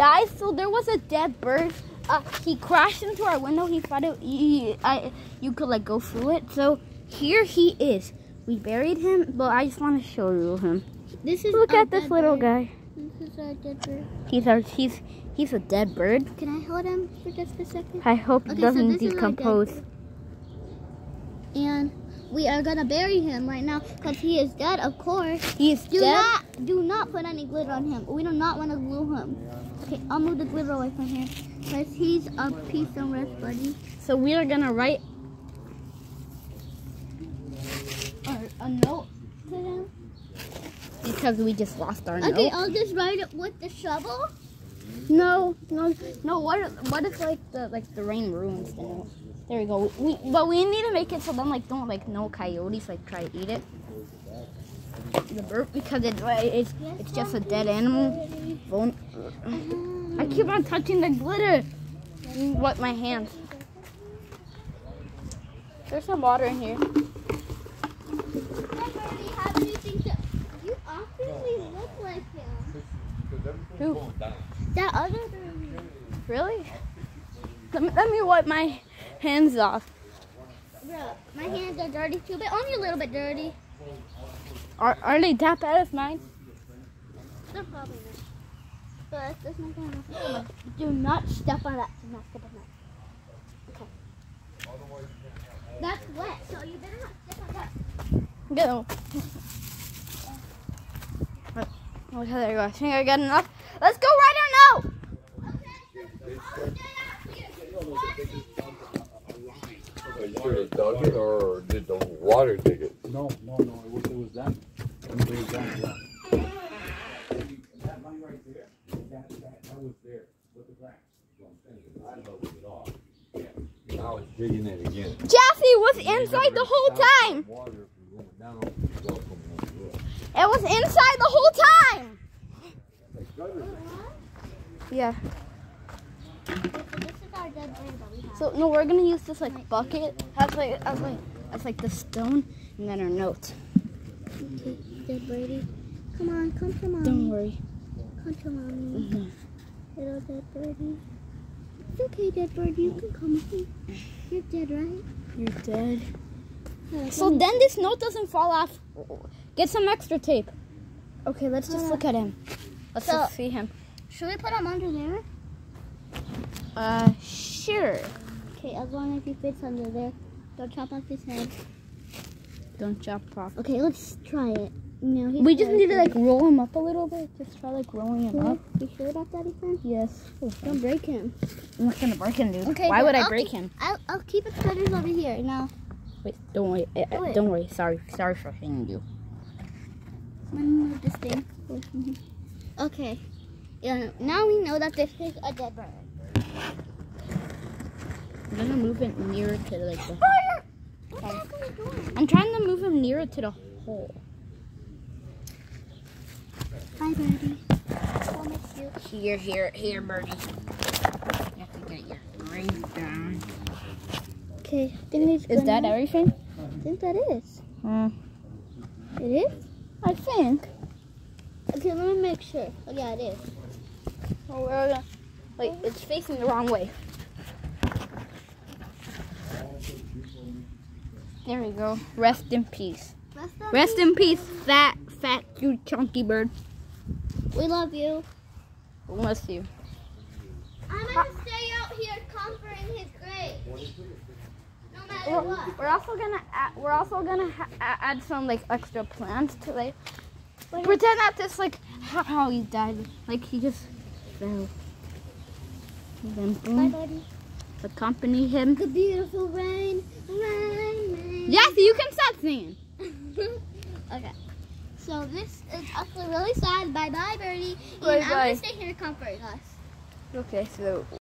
guys, so there was a dead bird. He crashed into our window. He thought you could like go through it. So here he is. We buried him, but I just want to show you him. Look at this little guy. This is a dead bird. He's a dead bird. Can I hold him for just a second? I hope he doesn't decompose. And we are gonna bury him right now because he is dead, of course. He is dead? Do not put any glitter on him. We do not want to glue him. Okay, I'll move the glitter away from here because he's a piece of rest, buddy. So we are gonna write a note to him. Because we just lost our note. Okay, I'll just write it with the shovel. No. What if like the rain ruins the note? There we go. But we need to make it so then don't no coyotes try to eat it. The bird, because it's just a dead animal. I keep on touching the glitter. What my hands? There's some water in here. You obviously look like him. Who? That other bird. Really? Let me wipe my hands off. Bro, my hands are dirty too, but only a little bit dirty. Are they that bad as mine? They're probably not. But that's not gonna. Do not step on that. Do not step on that. Okay. That's wet, so you better not step on that. Go. Okay, there you go. I think I got enough. Let's go right or no? You should have dug it, or did the water dig it? No. It was them. It was them, yeah. That line right there, that was there with the grass. I dug it off. Yeah. Now it's digging it again. Jesse was inside the whole time. It was inside the whole time. Yeah. This is our dead bird that we have. So no, we're gonna use this bucket as like the stone, and then our note. Okay, dead birdie. Come on, come to mommy. Don't worry. Come to mommy. Little dead birdie. It's okay, dead birdie. You can come with me. You're dead, right? You're dead. So then this note doesn't fall off. Get some extra tape. Okay, let's just look at him. Let's just see him. Should we put him under there? Sure. Okay, as long as he fits under there. Don't chop off his head. Don't chop off. Okay, let's try it. No, We just need to roll him up a little bit. Just try rolling him up. You sure about that, Ethan? Yes. Don't break him. I'm not gonna break him, dude. Okay, Why would I break him? I'll keep his feathers over here. Now. Wait, don't worry. Don't worry. Sorry for hitting you. I'm gonna move this thing away from here. Okay. Yeah. Now we know that this is a dead bird. I'm gonna move it nearer to the What's actually doing? I'm trying to move him nearer to the hole. Hi, birdie. I'll miss you. Here, birdie. You have to get your rings down. Okay. Is that everything? I think that is. It is? I think. Okay, let me make sure. Oh, yeah, it is. Oh, we're gonna, it's facing the wrong way. There we go. Rest in peace. Rest in peace, fat, you chunky bird. We love you. We miss you. I'm gonna stay out here comforting his grave. No matter what. We're also gonna add some extra plants to pretend that this how he died, he just fell. And then boom. Bye, buddy. Accompany him. The beautiful rain. Yes, you can stop singing. Okay. So this is actually really sad. Bye bye, birdie. And Bye, I'm bye. gonna stay here comforting us. Okay, so